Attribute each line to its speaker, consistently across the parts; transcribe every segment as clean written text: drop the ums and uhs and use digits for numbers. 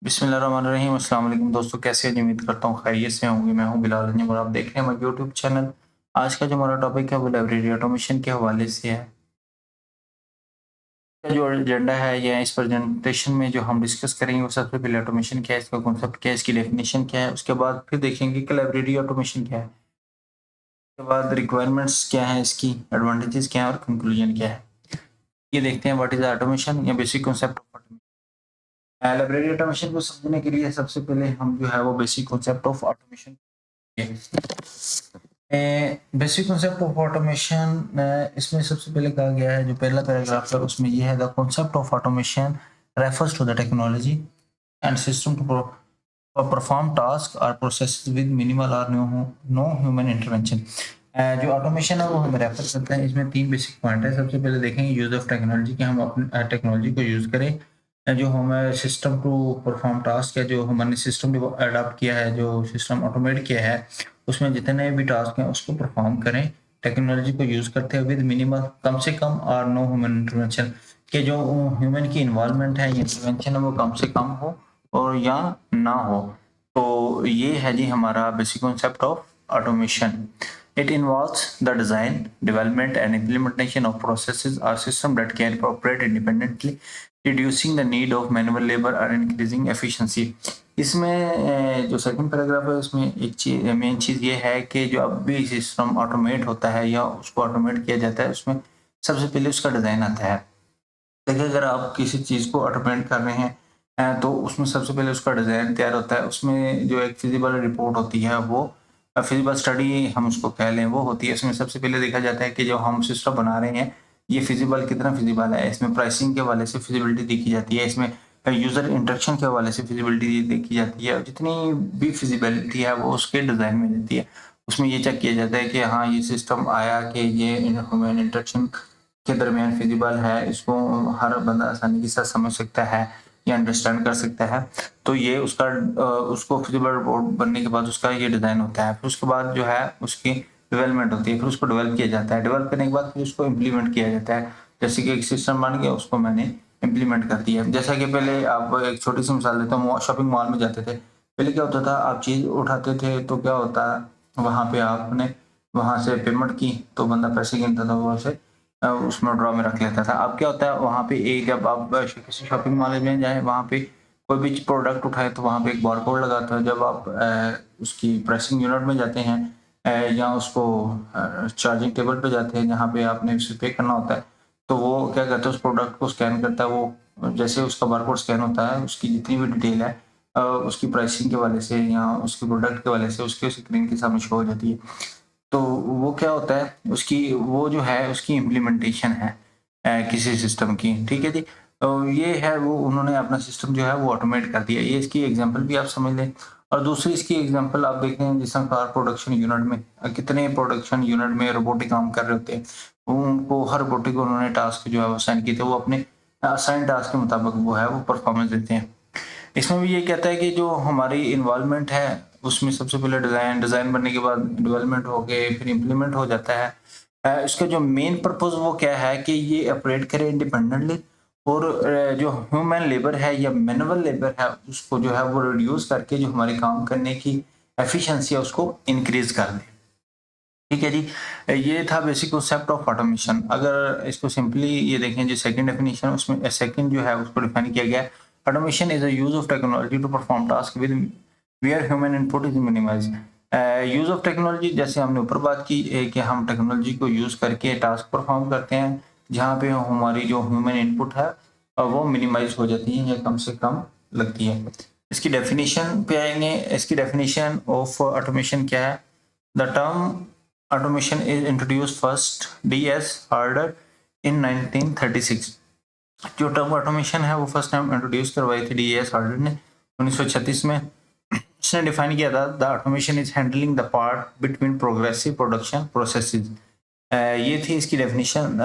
Speaker 1: बिस्मिल्लाहिर्रहमानिर्रहीम। अस्सलाम वालेकुम दोस्तों, कैसे हैं? जी, उम्मीद करता हूँ खैरियत से होंगे। मैं हूँ बिलाल अंजुम और आप देख रहे हैं हमारा यूट्यूब चैनल। आज का जो हमारा टॉपिक है वो लाइब्रेरी ऑटोमेशन के हवाले से है। का जो एजेंडा है या इस प्रेजेंटेशन में जो हम डिस्कस करेंगे वो सबसे पहले ऑटोमेशन क्या है, इसका कॉन्सेप्ट क्या है, इसकी डेफिनेशन क्या है। उसके बाद फिर देखेंगे कि लाइब्रेरी ऑटोमेशन क्या है। उसके बाद रिक्वायरमेंट्स क्या है, इसकी एडवांटेजेस क्या है और कंक्लूजन क्या है। ये देखते हैं व्हाट इज ऑटोमेशन या basic concept of automation. Library automation को समझने के लिए सबसे पहले हम जो है वो basic concept of automation basic concept of automation. इसमें सबसे पहले कहा गया है, जो पहला पैराग्राफ है उसमें ये है, the concept of automation refers to the technology and system to perform task और प्रोसेस विद मिनिमल और नो ह्यूमन इंटरवेंशन। जो ऑटोमेशन है वो हमें रेफर करता है। इसमें तीन बेसिक पॉइंट है। सबसे पहले देखेंगे यूज ऑफ टेक्नोलॉजी, कि हम अपने टेक्नोलॉजी को यूज करें। जो हमें सिस्टम टू परफॉर्म टास्क है, जो हमने सिस्टम अडॉप्ट किया है, जो सिस्टम ऑटोमेट किया है, उसमें जितने भी टास्क हैं उसको परफॉर्म करें टेक्नोलॉजी को यूज करते हुए विद मिनिमल, कम से कम, और नो ह्यूमन इंटरवेंशन, के जो ह्यूमन की इन्वॉल्वमेंट है या इंटरवेंशन है वो कम से कम हो और या ना हो। तो ये है जी हमारा basic concept of automation. It involves the design, development, and implementation of processes or systems that can operate independently, reducing the need of manual labor and increasing efficiency. इसमें जो सेकंड पैराग्राफ है उसमें एक चीज, मेन चीज ये है कि जो अब भी सिस्टम ऑटोमेट होता है या उसको ऑटोमेट किया जाता है, उसमें सबसे पहले उसका डिजाइन आता है। देखिए, अगर आप किसी चीज को ऑटोमेट कर रहे हैं तो उसमें सबसे पहले उसका डिजाइन तैयार होता है। उसमें जो एक फिजिबल रिपोर्ट होती है, वो फिजिबल स्टडी हम उसको कह लें, वो होती है। उसमें सबसे पहले देखा जाता है कि जो हम सिस्टम बना रहे हैं ये फिजिबल, कितना फिजिबल है। इसमें प्राइसिंग के हवाले से फिजिबिलिटी देखी जाती है, इसमें यूजर इंटरेक्शन के हवाले से फिजिबिलिटी देखी जाती है। जितनी भी फिजिबिलिटी है वो उसके डिजाइन में रहती है। उसमें ये चेक किया जाता है कि हाँ, ये सिस्टम आया कि ये ह्यूमन इंटरेक्शन के दरमियान फिजिबल है, इसको हर बंदा आसानी के साथ समझ सकता है या अंडरस्टैंड कर सकता है। तो ये उसका उसको फिजिबल रिपोर्ट बनने के बाद उसका ये डिजाइन होता है। फिर उसके बाद जो है उसकी डेवलपमेंट होती है, फिर उसको डेवलप किया जाता है। डेवलप करने के बाद फिर उसको इम्प्लीमेंट किया जाता है। जैसे कि एक सिस्टम बन गया, उसको मैंने इम्प्लीमेंट कर दिया। जैसा कि पहले आप एक छोटी सी मिसाल देता हूँ, शॉपिंग मॉल में जाते थे। पहले क्या होता था, आप चीज उठाते थे तो क्या होता, वहां पे आपने वहां से पेमेंट की तो बंदा पैसे गिनता था, वहां से उसमें ड्रॉ में रख लेता था। अब क्या होता है, वहाँ पे एक, जब आप किसी शॉपिंग मॉल में जाए, वहाँ पे कोई भी प्रोडक्ट उठाए तो वहाँ पे एक बारकोड लगाता है। जब आप उसकी प्रेसिंग यूनिट में जाते हैं या उसको चार्जिंग टेबल पे जाते हैं जहाँ पे आपने उसे पे करना होता है, तो वो क्या करता है, उस प्रोडक्ट को स्कैन करता है। वो जैसे उसका बारकोड स्कैन होता है, उसकी जितनी भी डिटेल है उसकी प्राइसिंग के वाले से या उसके प्रोडक्ट के वाले से उसके स्क्रीन के सामने शो हो जाती है। तो वो क्या होता है, उसकी वो जो है उसकी इम्प्लीमेंटेशन है किसी सिस्टम की। ठीक है जी। तो ये है, वो उन्होंने अपना सिस्टम जो है वो ऑटोमेट कर दिया। ये इसकी एग्जांपल भी आप समझ लें। और दूसरी इसकी एग्जांपल आप देखते हैं, जिस कार प्रोडक्शन यूनिट में कितने प्रोडक्शन यूनिट में रोबोटिक काम कर रहे होते हैं। उनको हर रोबोटिक को उन्होंने टास्क जो है वो असाइन किए थे, वो अपने असाइन टास्क के मुताबिक वो है वो परफॉर्मेंस देते हैं। इसमें भी ये कहता है कि जो हमारी इन्वॉल्वमेंट है उसमें सबसे पहले डिजाइन बनने के बाद डेवलपमेंट हो गए, फिर इम्प्लीमेंट हो जाता है। इसका जो मेन पर्पस वो क्या है कि ये ऑपरेट करे इंडिपेंडेंटली, और जो ह्यूमन लेबर है या मैनुअल लेबर है उसको जो है वो रिड्यूस करके जो हमारे काम करने की एफिशिएंसी है उसको इंक्रीज कर दे। ठीक है जी। ये था बेसिक कॉन्सेप्ट ऑफ ऑटोमेशन। अगर इसको सिंपली ये देखें, जो सेकंड डेफिनेशन उसमें सेकंड जो है उसको डिफाइन किया गया है, automation is a use of technology to perform task with where human input is minimize. Use of technology, जैसे हमने ऊपर बात की कि हम टेक्नोलॉजी को यूज करके टास्क परफॉर्म करते हैं जहाँ पे हमारी जो ह्यूमन इनपुट है वो मिनिमाइज हो जाती है या कम से कम लगती है। इसकी डेफिनेशन पे आएंगे। इसकी डेफिनेशन ऑफ ऑटोमेशन क्या है? The term automation is introduced first D.S. Harder in 1936। जो टर्म ऑटोमेशन है वो फर्स्ट टाइम इंट्रोड्यूस करवाई थी डी एस हार्डर ने 1936 में। उसने डिफाइन किया था, the automation is handling the part between progressive production processes. ये थी इसकी डेफिनेशन।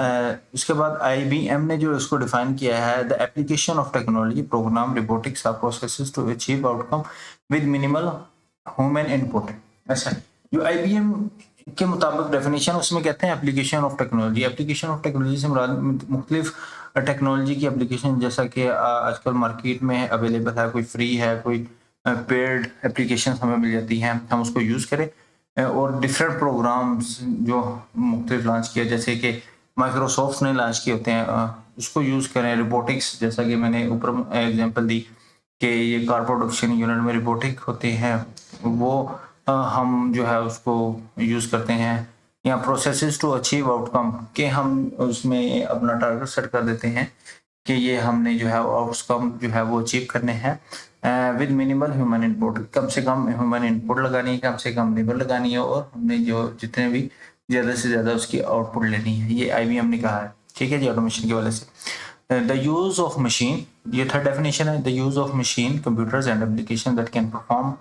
Speaker 1: उसके बाद आईबीएम ने जो इसको डिफाइन किया है, the application of technology program robotics are processes to achieve outcome with minimal human input. अच्छा, जो आईबीएम के मुताबिक डेफिनेशन उसमें कहते हैं application of technology. Application of technology से मुराद मुख्तलिफ टेक्नोलॉजी की एप्लीकेशन जैसा कि आजकल मार्केट में अवेलेबल है, कोई फ्री है, कोई पेड एप्लीकेशन हमें मिल जाती हैं, हम उसको यूज़ करें और डिफरेंट प्रोग्राम्स जो मुख्तलिफ लॉन्च किया, जैसे कि माइक्रोसॉफ्ट ने लॉन्च किए होते हैं, उसको यूज़ करें। रोबोटिक्स, जैसा कि मैंने ऊपर एग्जांपल दी कि ये कार प्रोडक्शन यूनिट में रोबोटिक होते हैं, वो हम जो है उसको यूज़ करते हैं। या प्रोसेसेस टू अचीव आउटकम के हम उसमें अपना टारगेट सेट कर देते हैं कि ये हमने जो है आउटकम जो है वो अचीव करने हैं विद मिनिमल ह्यूमन इनपुट। कम से कम ह्यूमन इनपुट लगानी है, कम से कम लेबर लगानी है, और हमने जो जितने भी ज़्यादा से ज़्यादा उसकी आउटपुट लेनी है, ये IBM ने कहा है। ठीक है जी, ऑटोमेशन की वजह से द यूज ऑफ मशीन, ये थर्ड डेफिनेशन है, the use of machine computers and application that can perform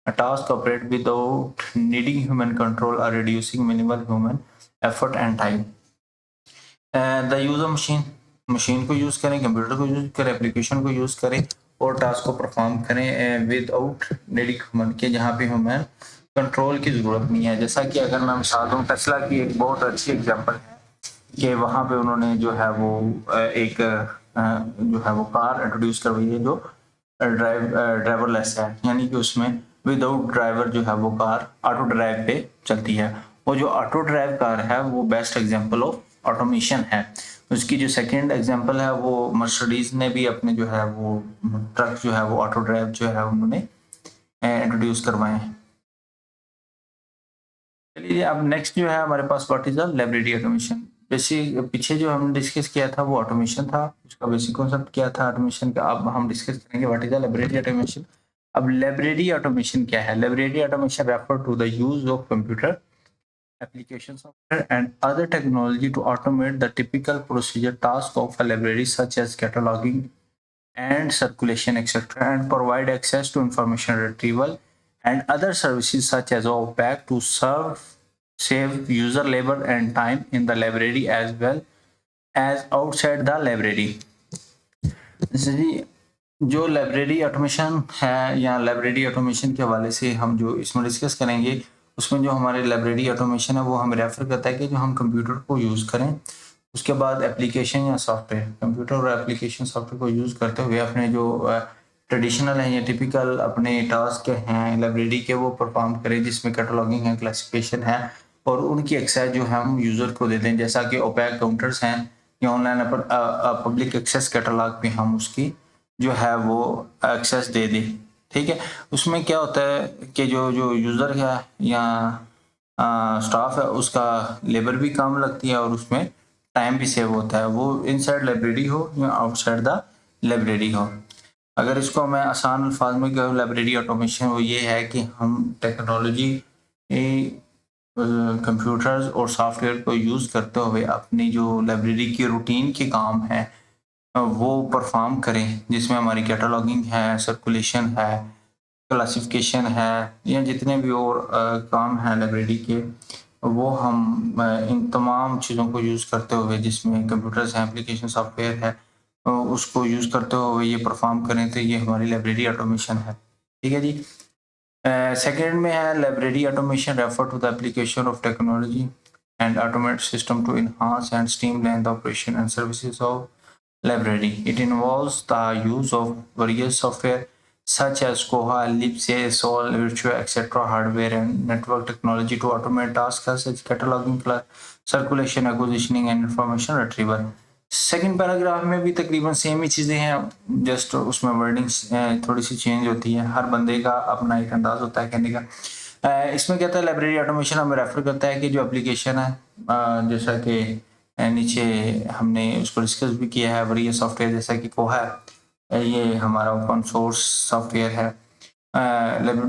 Speaker 1: a task operate without needing human control or reducing minimal human effort and time. The use of machine, machine को use करें, computer को use करें, application को use करें और task को perform करें without needing human के, जहाँ पे ह्यूमन कंट्रोल की जरूरत नहीं है। जैसा कि अगर मैं मिसाल दूं, टेस्ला की एक बहुत अच्छी एग्जांपल है कि वहाँ पे उन्होंने जो है वो एक जो है वो कार इंट्रोड्यूस करवाई है जो ड्राइवरलेस है, यानी कि उसमें विदाउट ड्राइवर जो है वो कार ऑटो ड्राइव पे चलती है। वो जो ऑटो ड्राइव कार है वो बेस्ट एग्जांपल ऑफ ऑटोमेशन है। उसकी जो सेकंड एग्जांपल है वो मर्सिडीज ने भी अपने जो है वो ट्रक जो है वो ऑटो ड्राइव जो है उन्होंने इंट्रोड्यूस करवाए हैं। चलिए अब नेक्स्ट जो है हमारे पास what is the library automation. Basic पीछे जो हमने डिस्कस किया था वो ऑटोमेशन था, उसका बेसिक कॉन्सेप्ट क्या था ऑटोमेशन का। अब हम डिस्कस करेंगे what is the library automation. अब लाइब्रेरी ऑटोमेशन क्या है? Library automation refer to the use of computer application software and other technology to automate the typical procedure task of a library such as cataloging and circulation etc., and provide access to information retrieval and other services such as OPAC to save user labor and time in the library as well as outside the library। जो library automation है या library automation के हवाले से हम जो इसमें discuss करेंगे, उसमें जो हमारे लाइब्रेरी ऑटोमेशन है वो हमें रेफर करता है कि जो हम कंप्यूटर को यूज़ करें, उसके बाद एप्लीकेशन या सॉफ्टवेयर, कंप्यूटर और एप्लीकेशन सॉफ्टवेयर को यूज़ करते हुए अपने जो ट्रेडिशनल हैं या टिपिकल अपने टास्क हैं लाइब्रेरी के वो परफॉर्म करें, जिसमें कैटलॉगिंग है, क्लासिफिकेशन है, और उनकी एक्सेस जो है हम यूज़र को दे दें, जैसा कि ओपैक काउंटर्स हैं या ऑनलाइन पब्लिक एक्सेस कैटलॉग पे हम उसकी जो है वो एक्सेस दे दें। ठीक है, उसमें क्या होता है कि जो जो यूज़र है या स्टाफ है उसका लेबर भी कम लगती है और उसमें टाइम भी सेव होता है, वो इनसाइड लाइब्रेरी हो या आउटसाइड द लाइब्रेरी हो। अगर इसको मैं आसान अल्फाज में कहूँ, लाइब्रेरी ऑटोमेशन वो ये है कि हम टेक्नोलॉजी कंप्यूटर्स और सॉफ्टवेयर को यूज़ करते हुए अपनी जो लाइब्रेरी की रूटीन के काम है वो परफॉर्म करें, जिसमें हमारी कैटलॉगिंग है, सर्कुलेशन है, क्लासिफिकेशन है, या जितने भी और काम हैं लाइब्रेरी के, वो हम इन तमाम चीज़ों को यूज़ करते हुए, जिसमें कंप्यूटर्स हैं, एप्लीकेशन सॉफ्टवेयर है, उसको यूज़ करते हुए ये परफॉर्म करें, तो ये हमारी लाइब्रेरी ऑटोमेशन है। ठीक है जी। सेकेंड में है library automation refer to the application of technology and automate system to enhance and streamline the operation and services of library. It involves the use of various software such as Koha, Ellipse, Sol, Virtua, etc., hardware and network technology to automate tasks such as cataloging, circulation, acquisitioning and information retrieval. Second paragraph में भी तकरीबन same ही चीज़ें हैं, just उसमें wordings थोड़ी सी change होती है, हर बंदे का अपना एक अंदाज होता है कहने का। इसमें कहता है लाइब्रेरी ऑटोमेशन हमें रेफर करता है कि जो एप्लीकेशन है, जैसा कि नीचे हमने उसको डिस्कस भी किया है, वरीय सॉफ्टवेयर जैसा कि कोहा है, ये हमारा ओपन सोर्स सॉफ्टवेयर है,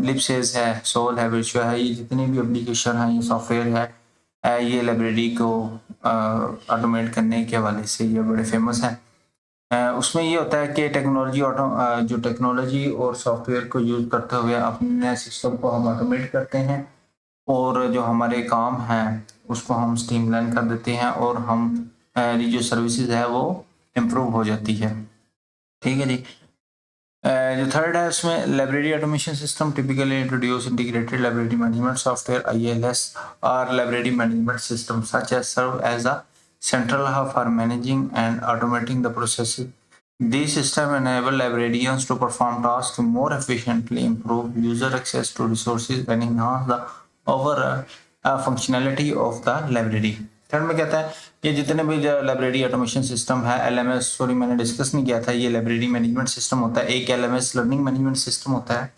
Speaker 1: लिप्सिस है, सोल है, विर्चुआ है, ये जितनी भी एप्लीकेशन है, ये सॉफ्टवेयर है, ये लाइब्रेरी को ऑटोमेट करने के हवाले से ये बड़े फेमस हैं। उसमें ये होता है कि टेक्नोलॉजी जो टेक्नोलॉजी और सॉफ्टवेयर को यूज़ करते हुए अपने सिस्टम को हम ऑटोमेट करते हैं और जो हमारे काम हैं उसको हम स्ट्रीमलाइन कर देते हैं और हम जो सर्विसेज है वो इम्प्रूव हो जाती है। ठीक है जी। जो थर्ड है उसमें library automation system typically introduce integrated library management software ILS और library management system such as serve as a central hub for managing and automating the processes. These systems enable librarians to perform tasks more efficiently, improve user access to resources, and enhance the overall functionality of the library. Third में कहता है ये जितने भी library automation system है LMS, sorry मैंने discuss नहीं किया था, ये लाइब्रेरी मैनेजमेंट सिस्टम होता है। एक एलएमएस लर्निंग मैनेजमेंट सिस्टम होता है,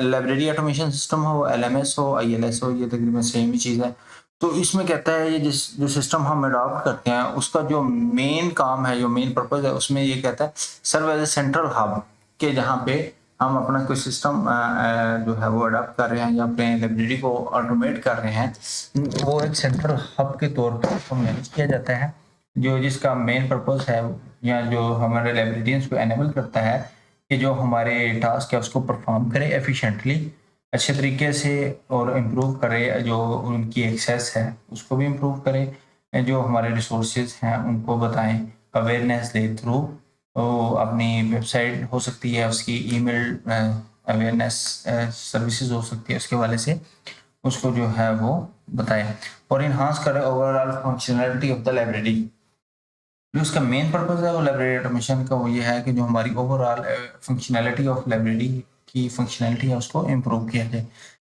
Speaker 1: लाइब्रेरी ऑटोमेशन सिस्टम हो, एलएमएस हो, आईएलएस हो, ये तकरीबन सेम ही चीज़ है। तो इसमें कहता है ये जो सिस्टम हम अडॉप्ट करते हैं उसका जो मेन काम है, जो मेन पर्पज है, उसमें ये कहता है serve as a central hub के जहाँ पे हम अपना कोई सिस्टम जो है वो अडॉप्ट कर रहे हैं या अपने लाइब्रेरी को ऑटोमेट कर रहे हैं, वो एक सेंट्रल हब के तौर पर उसको मैनेज किया जाता है, जो जिसका मेन पर्पज है या जो हमारे लाइब्रेरियंस को एनेबल करता है कि जो हमारे टास्क है उसको परफॉर्म करे एफिशिएंटली, अच्छे तरीके से, और इम्प्रूव करे, जो उनकी एक्सेस है उसको भी इम्प्रूव करे, जो हमारे रिसोर्सेज हैं उनको बताएं, अवेयरनेस दे थ्रू अपनी वेबसाइट हो सकती है, उसकी ईमेल अवेयरनेस सर्विसेज हो सकती है, उसके वाले से उसको जो है वो बताएं और इन्हांस करे overall functionality of the library. जो उसका मेन पर्पज है वो लाइब्रेरी ऑटोमेशन का वो ये है कि जो हमारी ओवरऑल फंक्शनैलिटी ऑफ लाइब्रेरी की फंक्शनैलिटी है उसको इम्प्रूव किया जाए।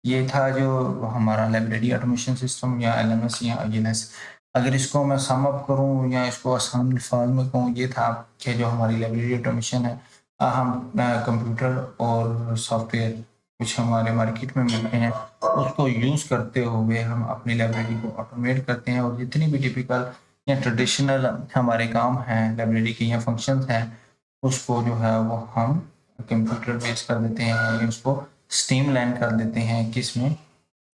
Speaker 1: ये था जो हमारा लाइब्रेरी ऑटोमेशन सिस्टम या एलएमएस या आईएलएस। अगर इसको मैं सम अप करूँ या इसको आसान अल्फाज में कहूँ, ये था कि जो हमारी लाइब्रेरी ऑटोमेशन है, हम कंप्यूटर और सॉफ्टवेयर कुछ हमारे मार्केट में मिलते हैं उसको यूज़ करते हुए हम अपनी लाइब्रेरी को ऑटोमेट करते हैं, और जितनी भी टिपिकल या ट्रेडिशनल हमारे काम हैं लाइब्रेरी के या फंक्शंस हैं उसको जो है वो हम कंप्यूटर बेस कर देते हैं या उसको स्ट्रीमलाइन कर देते हैं किसमें,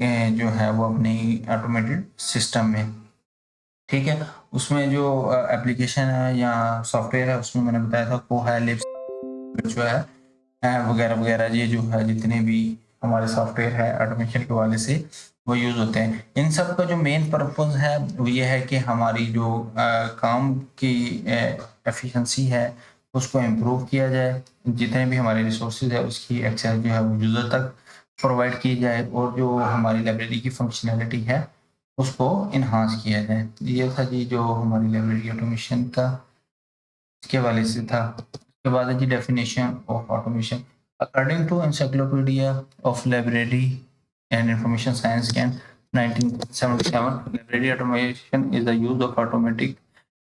Speaker 1: जो है वो अपनी ऑटोमेटेड सिस्टम में। ठीक है, उसमें जो एप्लीकेशन है या सॉफ्टवेयर है उसमें मैंने बताया था कोहाइलिप्स जो है वगैरह वगैरह, ये जो है जितने भी हमारे सॉफ्टवेयर है ऑटोमेशन के वाले से वो यूज़ होते हैं। इन सब का जो मेन पर्पस है वो ये है कि हमारी जो काम की एफिशिएंसी है उसको इम्प्रूव किया जाए, जितने भी हमारे रिसोर्सेज है उसकी एक्सेस जो है वो यूज़र तक प्रोवाइड की जाए, और जो हमारी लाइब्रेरी की फंक्शनैलिटी है उसको इन्हांस किया जाए। ये था जी जो हमारी लाइब्रेरी ऑटोमेशन का इसके वाले से था। उसके बाद है जी definition of automation. According to encyclopedia of library and information science can 1977, library automation is the use of automatic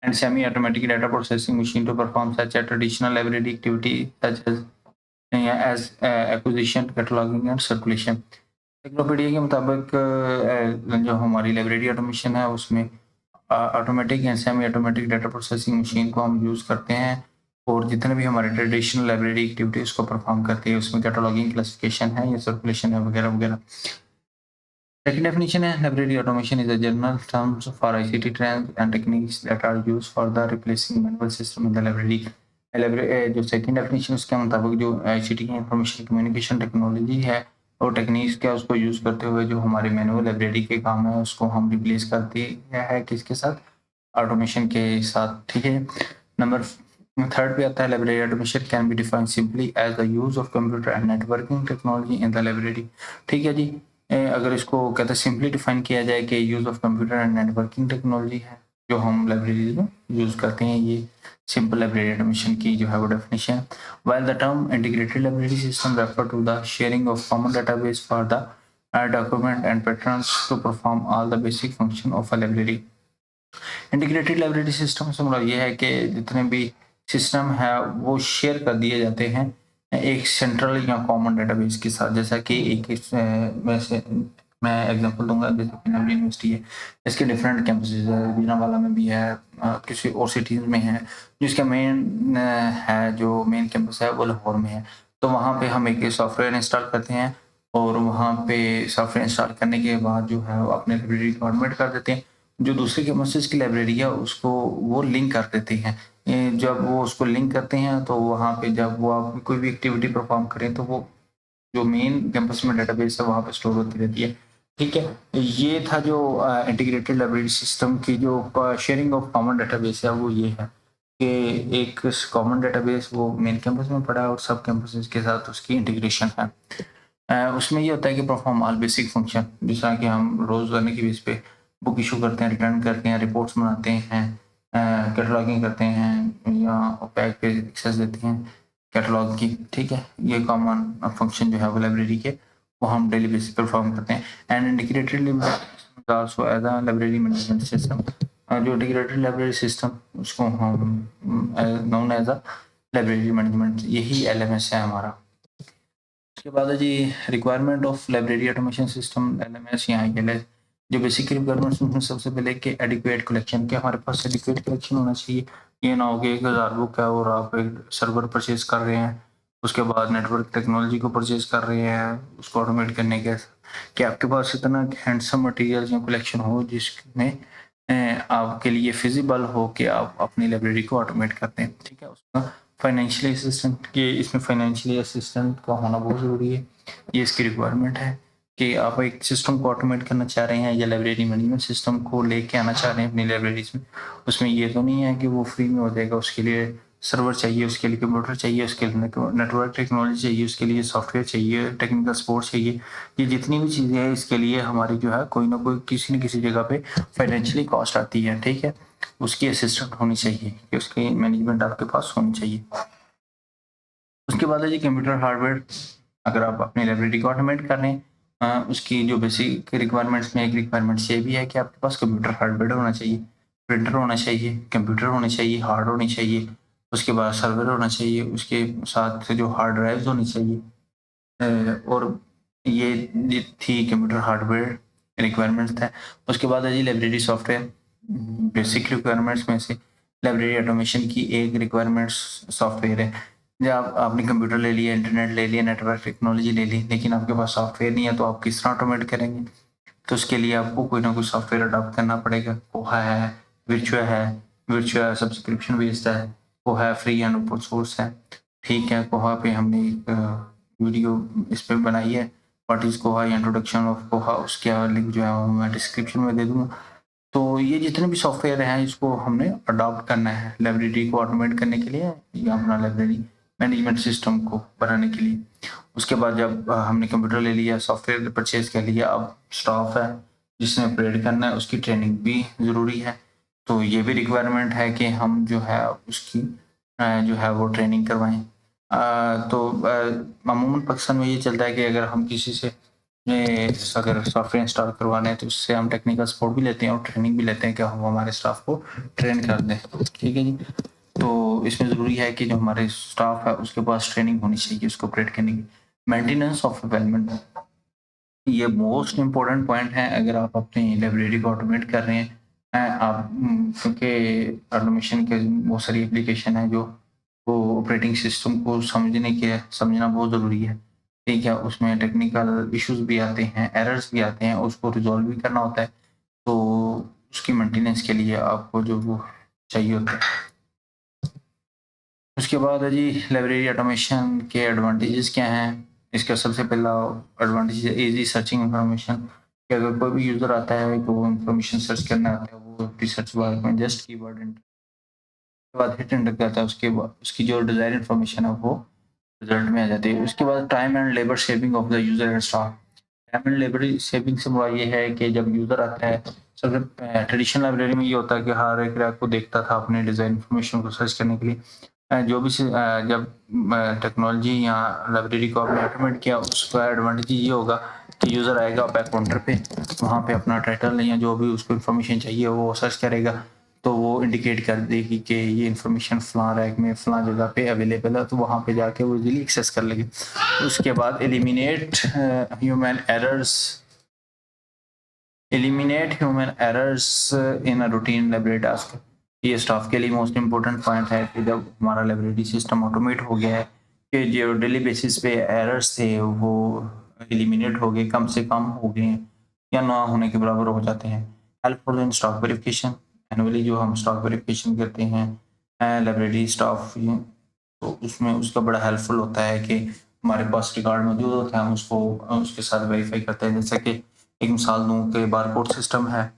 Speaker 1: and semi-automatic data processing machine to perform such a traditional library activity such as acquisition, cataloging and circulation. Encyclopedia के मुताबिक जो हमारी library automation है उसमें automatic and semi automatic data processing machine को हम use करते हैं, और जितने भी हमारे ट्रेडिशनल लाइब्रेरी एक्टिविटीज को परफॉर्म करते हैं उसमें कैटलॉगिंग, क्लासिफिकेशन है या सर्कुलेशन है वगैरह वगैरह। सेकंड डेफिनेशन है library automation is a general terms for ICT trends and techniques that are used for the replacing manual system in the library. जो सेकंड डेफिनेशन उसके मुताबिक जो आईसीटी की इंफॉर्मेशन कम्युनिकेशन टेक्नोलॉजी है और टेक्निक्स क्या उसको यूज़ करते हुए जो हमारी मैनुअल लाइब्रेरी के काम है उसको हम रिप्लेस करते हैं किसके साथ, ऑटोमेशन के साथ। ठीक है, नंबर थर्ड पे आता है library automation can be defined simply as the use of computer and networking technology in the library. ठीक है जी, अगर इसको कहते हैं सिंपली डिफाइन किया जाए कि use of computer and networking technology है जो हम लाइब्रेरी में यूज करते हैं, ये सिंपल लाइब्रेरी ऑटोमेशन की जो है वो definition. While the term integrated library system refer to the sharing of common database for the document and patterns to perform all the basic function of a library। Integrated library system से मतलब ये है कि जितने भी system है वो share कर दिए जाते हैं एक सेंट्रल या कॉमन डेटाबेस के साथ। जैसा कि एक वैसे मैं एग्जांपल दूंगा, जैसे पंजाब यूनिवर्सिटी है, इसके डिफरेंट कैंपसेस है, गुजरांवाला में भी है, किसी और सिटीज़ में है, जिसका मेन है जो मेन कैंपस है वो लाहौर में है। तो वहाँ पे हम एक सॉफ्टवेयर इंस्टॉल करते हैं और वहाँ पे सॉफ्टवेयर इंस्टॉल करने के बाद जो है वो अपने लाइब्रेरी को एडमिट कर देते हैं। जो दूसरे कैंपसेस की लाइब्रेरी है उसको वो लिंक कर देते हैं। जब वो उसको लिंक करते हैं तो वहाँ पे जब वो आप कोई भी एक्टिविटी परफॉर्म करें तो वो जो मेन कैंपस में डेटाबेस है वहाँ पे स्टोर होती रहती है। ठीक है, ये था जो इंटीग्रेटेड लाइब्रेरी सिस्टम की जो शेयरिंग ऑफ कॉमन डेटाबेस है वो ये है कि एक कॉमन डेटाबेस वो मेन कैंपस में पड़ा है और सब कैंपसेस के साथ उसकी इंटीग्रेशन है। उसमें ये होता है कि परफॉर्म ऑल बेसिक फंक्शन, जिस तरह कि हम रोजाना की बेस पे बुक इशू करते हैं, रिटर्न करते हैं, रिपोर्ट्स बनाते हैं, कैटलॉगिंग करते हैं या पैक पे एक्सेस देते हैं कैटलॉग की, ठीक है। ये कॉमन फंक्शन जो है वो लाइब्रेरी के वो हम डेली बेसिस पर परफॉर्म करते हैं। And integrated also as a library management system, जो इंटीग्रेटेड लाइब्रेरी सिस्टम उसको हम known as a library management, यही LMS है हमारा। उसके बाद है जी requirement of library automation system LMS यहाँ के जो बेसिक रिक्वायरमेंट्स उसमें सबसे पहले कि एडिक्वेट कलेक्शन, कि हमारे पास एडिक्वेट कलेक्शन होना चाहिए। ये ना हो कि 1000 बुक है और आप एक सर्वर परचेज कर रहे हैं, उसके बाद नेटवर्क टेक्नोलॉजी को परचेज कर रहे हैं उसको ऑटोमेट करने के, कि आपके पास इतना हैंडसम मटेरियल या कलेक्शन हो जिसमें आपके लिए फिजिबल हो कि आप अपनी लाइब्रेरी को ऑटोमेट करते हैं, ठीक है। उसका फाइनेंशियली असिस्टेंट, के इसमें फाइनेंशियली असिस्टेंट का होना बहुत ज़रूरी है। ये इसकी रिक्वायरमेंट है कि आप एक सिस्टम को ऑटोमेट करना चाह रहे हैं या लाइब्रेरी मैनेजमेंट सिस्टम को लेके आना चाह रहे हैं अपनी लाइब्रेरीज में। उसमें ये तो नहीं है कि वो फ्री में हो जाएगा, उसके लिए सर्वर चाहिए, उसके लिए कंप्यूटर चाहिए, उसके लिए नेटवर्क टेक्नोलॉजी चाहिए, उसके लिए सॉफ्टवेयर चाहिए, टेक्निकल सपोर्ट चाहिए। ये जितनी भी चीज़ें हैं इसके लिए हमारी जो है कोई ना कोई किसी न किसी जगह पे फाइनेंशियली कॉस्ट आती है, ठीक है। उसकी असिस्टेंट होनी चाहिए, कि उसकी मैनेजमेंट आपके पास होनी चाहिए। उसके बाद है जी कंप्यूटर हार्डवेयर। अगर आप अपनी लाइब्रेरी को ऑटोमेट कर रहे हैं, उसकी जो बेसिक रिक्वायरमेंट्स में एक रिक्वायरमेंट्स ये भी है कि आपके पास कंप्यूटर हार्डवेयर होना चाहिए, प्रिंटर होना चाहिए, कंप्यूटर होने चाहिए, हार्ड होनी चाहिए, उसके बाद सर्वर होना चाहिए, उसके साथ जो हार्ड ड्राइव्स होनी चाहिए। और ये थी कंप्यूटर हार्डवेयर रिक्वायरमेंट्स था। उसके बाद है जी लाइब्रेरी सॉफ्टवेयर। बेसिक रिक्वायरमेंट्स में से लाइब्रेरी ऑटोमेशन की एक रिक्वायरमेंट्स सॉफ्टवेयर है। जब आपने कंप्यूटर ले लिया, इंटरनेट ले लिया, नेटवर्क टेक्नोलॉजी ले ली, लेकिन आपके पास सॉफ्टवेयर नहीं है तो आप किस तरह ऑटोमेट करेंगे? तो उसके लिए आपको कोई ना कोई सॉफ्टवेयर अडॉप्ट करना पड़ेगा। पोहा है, विर्चुआ है, विर्चुआ सब्सक्रिप्शन बेस्ड है, पोहा है फ्री एंड ओपन सोर्स है, ठीक है। पोहा पे हमने एक वीडियो इस पे बनाई है, what is poha, introduction of poha, उसके लिंक जो है वो मैं डिस्क्रिप्शन में दे दूंगा। तो ये जितने भी सॉफ्टवेयर हैं इसको हमने अडॉप्ट करना है लाइब्रेरी को ऑटोमेट करने के लिए या अपना लाइब्रेरी मैनेजमेंट सिस्टम को बनाने के लिए। उसके बाद जब हमने कंप्यूटर ले लिया, सॉफ्टवेयर परचेज कर लिया, अब स्टाफ है जिसने ऑपरेट करना है, उसकी ट्रेनिंग भी ज़रूरी है। तो ये भी रिक्वायरमेंट है कि हम जो है उसकी जो है वो ट्रेनिंग करवाएं। तो अमूमन पाकिस्तान में ये चलता है कि अगर हम किसी से अगर सॉफ्टवेयर इंस्टॉल करवाने हैं तो उससे हम टेक्निकल सपोर्ट भी लेते हैं और ट्रेनिंग भी लेते हैं कि हम हमारे स्टाफ को ट्रेन कर दें, ठीक है जी। तो इसमें ज़रूरी है कि जो हमारे स्टाफ है उसके पास ट्रेनिंग होनी चाहिए उसको ऑपरेट करने की। मेंटेनेंस ऑफ डेवलपमेंट, ये मोस्ट इम्पोर्टेंट पॉइंट है अगर आप अपनी लाइब्रेरी को ऑटोमेट कर रहे हैं। आप क्योंकि ऑटोमेशन के बहुत सारी एप्लीकेशन है जो वो ऑपरेटिंग सिस्टम को समझना बहुत ज़रूरी है, ठीक है। उसमें टेक्निकल इश्यूज भी आते हैं, एरर्स भी आते हैं, उसको रिजॉल्व भी करना होता है। तो उसकी मेंटेनेंस के लिए आपको जो वो चाहिए होता है। उसके बाद है जी लाइब्रेरी ऑटोमेशन के एडवांटेजेस क्या हैं। इसका सबसे पहला एडवांटेज है इजी सर्चिंग इंफॉर्मेशन, कि अगर कोई भी यूज़र आता है तो वो इंफॉर्मेशन सर्च करना आता है, वो रिसर्च बार में जस्ट कीवर्ड एंटर के बाद हिट एंटर करता है, उसके बाद उसकी जो डिजायर्ड इंफॉर्मेशन है वो रिजल्ट में आ जाती है। उसके बाद time and labour saving of the user and staff. Time and labour saving से मुरा ये है कि जब यूजर आता है, सबसे ट्रेडिशनल लाइब्रेरी में ये होता है कि हर एक रैक को देखता था अपने डिजाइन इंफॉर्मेशन को सर्च करने के लिए। जो भी जब टेक्नोलॉजी या लाइब्रेरी को आपने ऑटोमेट किया, उसका एडवांटेज ये होगा कि यूज़र आएगा बैक काउंटर पे, वहाँ पे अपना टाइटल या जो भी उसको इन्फॉर्मेशन चाहिए वो सर्च करेगा, तो वो इंडिकेट कर देगी कि ये इन्फॉर्मेशन फलां रैक में फलां जगह पे अवेलेबल है, तो वहाँ पे जाके वो इजीली एक्सेस कर लेगी। उसके बाद eliminate human errors in a routine library task. ये स्टाफ के लिए मोस्ट इम्पोर्टेंट पॉइंट है कि जब हमारा लाइब्रेरी सिस्टम ऑटोमेट हो गया है कि जो डेली बेसिस पे एरर्स थे वो एलिमिनेट हो गए, कम से कम हो गए या ना होने के बराबर हो जाते हैं। Helpful in stock verification, annually जो हम स्टॉक वेरिफिकेशन करते हैं लाइब्रेरी स्टाफ, तो उसमें उसका बड़ा हेल्पफुल होता है कि हमारे पास रिकॉर्ड मौजूद होता है, हम उसको उसके साथ वेरीफाई करते हैं। जैसे कि एक मिसाल दूं कि बारकोड सिस्टम है,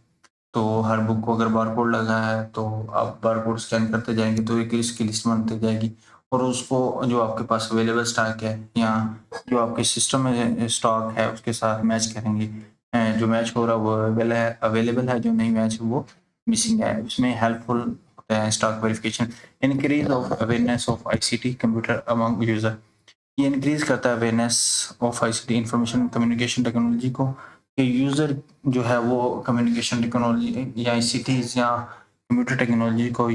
Speaker 1: तो हर बुक को अगर बारकोड लगा है तो आप बारकोड स्कैन करते जाएंगे तो एक लिस्ट की लिस्ट बनती जाएगी, और उसको जो आपके पास अवेलेबल स्टॉक है या जो आपके सिस्टम में स्टॉक है उसके साथ मैच करेंगे। जो जो मैच हो रहा है वो अवेलेबल है, जो नहीं मैच वो मिसिंग है। इसमें हेल्पफुल होता है stock verification, increase of awareness of ICT computer among user. ये इंक्रीज करता है awareness of ICT information communication technology को, कि यूजर जो है वो कम्युनिकेशन टेक्नोलॉजी या आईसीटीज या कंप्यूटर टेक्नोलॉजी को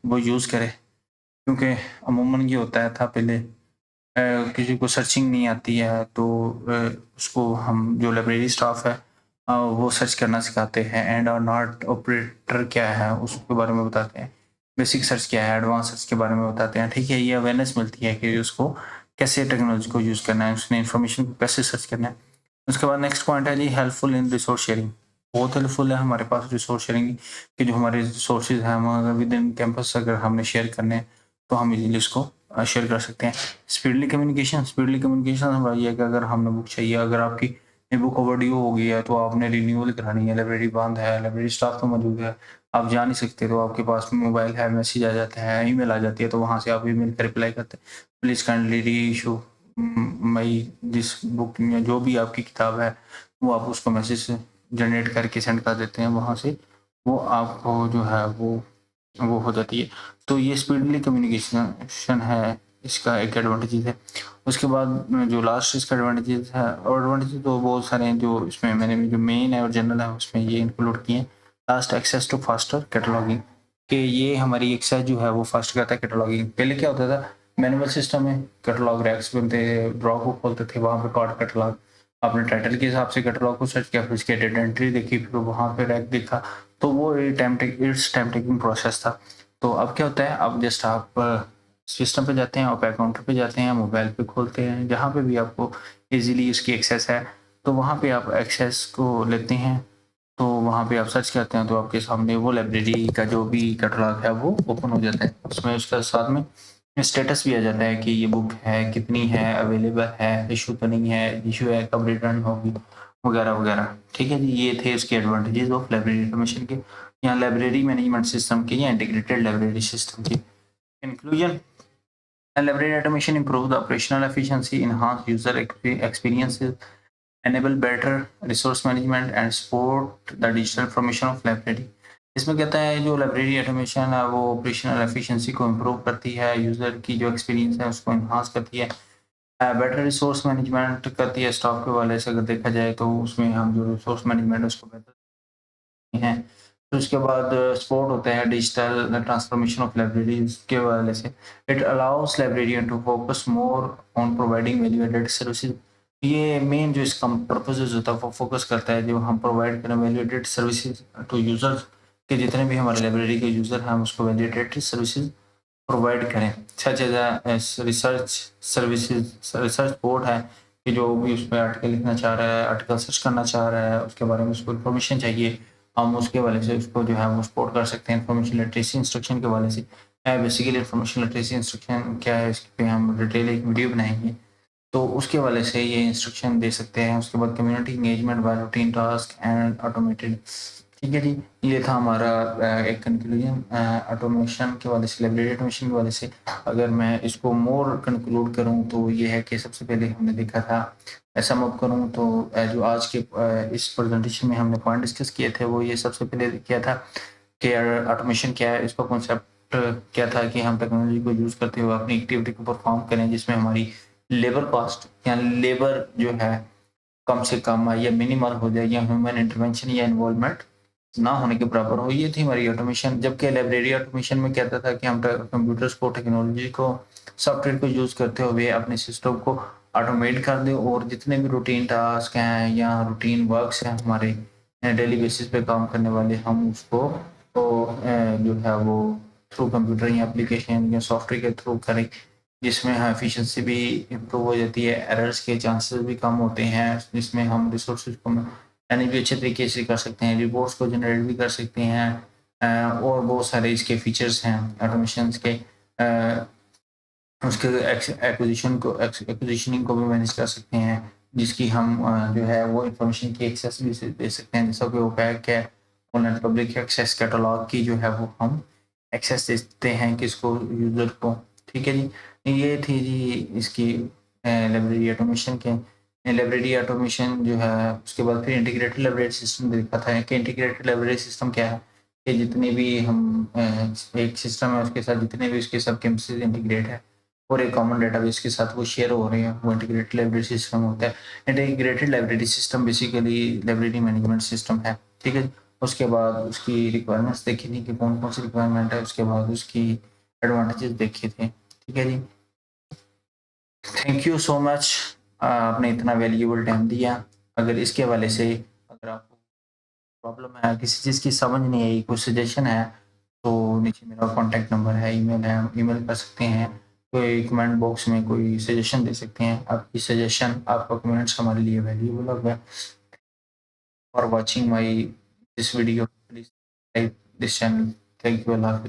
Speaker 1: वो यूज करे। क्योंकि अमूमन ये होता है था पहले किसी को सर्चिंग नहीं आती है तो उसको हम जो लाइब्रेरी स्टाफ है वो सर्च करना सिखाते हैं। एंड और नॉट ऑपरेटर क्या है उसके बारे में बताते हैं, बेसिक सर्च क्या है, एडवांस सर्च के बारे में बताते हैं। ठीक है, ये अवेयरनेस मिलती है कि उसको कैसे टेक्नोलॉजी को यूज़ करना है, उसने इन्फॉर्मेशन को कैसे सर्च करना है। उसके बाद नेक्स्ट पॉइंट है जी हेल्पफुल इन रिसोर्स शेयरिंग। बहुत हेल्पफुल है हमारे पास रिसोर्स शेयरिंग कि जो हमारे रिसोर्सेज हैं हम विद इन कैंपस अगर हमने शेयर करने हैं तो हम इजीली इसको शेयर कर सकते हैं। स्पीडली कम्युनिकेशन हमारा ये है कि अगर हमने बुक चाहिए, अगर आपकी बुक ओवरड्यू हो गई है तो आपने रिन्यूअल करानी है, लाइब्रेरी बंद है, लाइब्रेरी स्टाफ तो मौजूद है, आप जा नहीं सकते, तो आपके पास मोबाइल है, मैसेज आ जाता है, ईमेल आ जाती है, तो वहाँ से आप ईमेल का रिप्लाई करते हैं, प्लीज़ काइंडली री इशू मई दिस बुक, या जो भी आपकी किताब है वो आप उसको मैसेज जनरेट करके सेंड कर देते हैं, वहाँ से वो आपको जो है वो हो जाती है। तो ये स्पीडली कम्युनिकेशन है, इसका एक एडवांटेज है। उसके बाद जो लास्ट इसका एडवांटेज है, और एडवांटेज तो बहुत सारे हैं, जो इसमें मैंने जो मेन है और जनरल है उसमें ये इंक्लूड किए हैं। Last access to faster cataloguing, कि ये हमारी एक्सेस जो है वो फास्ट करता है कैटलॉगिंग। पहले क्या होता था, मैनुअल सिस्टम में कैटलॉग रैक्स बनते थे, ड्रॉ को खोलते थे, वहाँ पे कार्ड कैटलॉग आपने टाइटल के हिसाब से कैटलॉग को सर्च किया, फिर उसकी डेटा एंट्री देखी, फिर वहाँ पे रैक देखा, तो वो टाइम टेकिंग प्रोसेस था। तो अब क्या होता है, अब जस्ट आप सिस्टम पे जाते हैं, आप अकाउंटर पे जाते हैं, मोबाइल पे खोलते हैं, जहाँ पे भी आपको इजीली उसकी एक्सेस है तो वहाँ पे आप एक्सेस को लेते हैं। तो वहाँ पे आप सर्च करते हैं तो आपके सामने वो लाइब्रेरी का जो भी कैटलॉग है वो ओपन हो जाता है। उसमें उसका साथ में स्टेटस भी आ जाता है कि ये बुक है, कितनी है, अवेलेबल है, इशू तो नहीं है, इशू है, कब रिटर्न होगी, वगैरह वगैरह। ठीक है जी, ये थे इसके एडवांटेजेस ऑफ लाइब्रेरी ऑटोमेशन के, या लाइब्रेरी मैनेजमेंट सिस्टम के, या इंटीग्रेटेड लाइब्रेरी सिस्टम के। Conclusion: library automation improves the operational efficiency, enhance user experiences, enable better resource management, and support the digital formation of library. इसमें कहता है जो library automation है वो ऑपरेशनल एफिशिएंसी को इम्प्रूव करती है, यूजर की जो एक्सपीरियंस है उसको इन्हांस करती है, बेटर रिसोर्स मैनेजमेंट करती है। स्टॉक के वाले से अगर देखा जाए तो उसमें हम जो रिसोर्स मैनेजमेंट उसको बेहतर हैं। फिर उसके बाद सपोर्ट होता है डिजिटल ट्रांसफॉर्मेशन ऑफ लाइब्रेरीज के वाले से। It allows librarian to focus more on providing value added services. ये मेन जो इसका पर्पसेस होता है वो फोकस करता है, जो हम प्रोवाइड करें value added services to users, के जितने भी हमारे लाइब्रेरी के यूजर हैं हम उसको वैल्यू एडेड सर्विसेज प्रोवाइड करें। Such as research services, research board है कि जो भी उस पर आर्टिकल लिखना चाह रहा है, आर्टिकल सर्च करना चाह रहा है, उसके बारे में उसको इन्फॉर्मेशन चाहिए, हम उसके वाले से उसको जो है वो सपोर्ट कर सकते हैं। इन्फॉर्मेशन लिटरेसी इंस्ट्रक्शन के वाले से बेसिकली इन्फॉर्मेशन लिटरेसी इंस्ट्रक्शन क्या है, इस पे हम डिटेल एक वीडियो बनाएंगे, तो उसके वाले से ये इंस्ट्रक्शन दे सकते हैं। उसके बाद community engagement by routine task and automated. ठीक है जी, ये था हमारा एक कंक्लूजन ऑटोमेशन के वाले से, लाइब्रेरी ऑटोमेशन के वाले से। अगर मैं इसको मोर कंक्लूड करूं तो ये है कि सबसे पहले हमने देखा था, ऐसा मत करूं तो जो आज के इस प्रेजेंटेशन में हमने पॉइंट डिस्कस किए थे वो ये सबसे पहले किया था कि ऑटोमेशन क्या है, इसका कॉन्सेप्ट क्या था कि हम टेक्नोलॉजी को यूज़ करते हुए अपनी एक्टिविटी को परफॉर्म करें जिसमें हमारी लेबर कॉस्ट या लेबर जो है कम से कम या मिनिमल हो जाए, या ह्यूमन इंटरवेंशन या इन्वॉल्वमेंट ना होने के बराबर हो। ये थी हमारी ऑटोमेशन। जबकि लाइब्रेरी ऑटोमेशन में कहता था कि हम कंप्यूटर्स को, टेक्नोलॉजी को, सॉफ्टवेयर को यूज़ करते हुए अपने सिस्टम को ऑटोमेट कर दें, और जितने भी रूटीन टास्क हैं या रूटीन वर्क्स हैं हमारे डेली बेसिस पे काम करने वाले, हम उसको तो जो है वो थ्रू कंप्यूटर या एप्लीकेशन या सॉफ्टवेयर के थ्रू करें, जिसमें हाँ एफिशिएंसी भी इम्प्रूव हो जाती है, एरर्स के चांसेस भी कम होते हैं, जिसमें हम रिसोर्सेज को मैनेज भी अच्छे तरीके से कर सकते हैं, रिपोर्ट्स को जनरेट भी कर सकते हैं, और बहुत सारे इसके फीचर्स हैं ऑटोमेशन के। उसके एक्विजिशनिंग को भी मैनेज कर सकते हैं, जिसकी हम जो है वो इंफॉर्मेशन की एक्सेस भी दे सकते हैं, जैसा कि ओपैक है, ऑनलाइन पब्लिक एक्सेस कैटलॉग की जो है वो हम एक्सेस देते हैं किसको, यूजर को। ठीक है जी, ये थी जी इसकी लाइब्रेरी ऑटोमेशन के लाइब्रेरी ऑटोमेशन जो है, उसके बाद फिर इंटीग्रेटेड लाइब्रेरी सिस्टम देखा था कि इंटीग्रेटेड लाइब्रेरी सिस्टम क्या है, कि जितने भी हम एक सिस्टम है उसके साथ जितने भी उसके सब कैंपसेस इंटीग्रेट है और एक कॉमन डेटाबेस के साथ वो शेयर हो रहे हैं, वो इंटीग्रेटेड लाइब्रेरी सिस्टम होता है। Integrated library system basically library management system है, ठीक है। उसके बाद उसकी रिक्वायरमेंट्स देखी थी कि कौन कौन सी रिक्वायरमेंट है, उसके बाद उसकी एडवांटेजेस देखे थे, ठीक है जी। थैंक यू सो मच, आपने इतना वैल्यूएबल टाइम दिया। अगर इसके हवाले से अगर आपको प्रॉब्लम है, किसी चीज़ की समझ नहीं आई, कोई सजेशन है, तो नीचे मेरा कॉन्टैक्ट नंबर है, ईमेल है, ईमेल कर सकते हैं। कोई कमेंट बॉक्स में कोई सजेशन दे सकते हैं। आपकी सजेशन, आपका कमेंट्स हमारे लिए वैल्यूएबल होगा। For watching my this video, please like this channel. Thank you, Allah हाफिज़।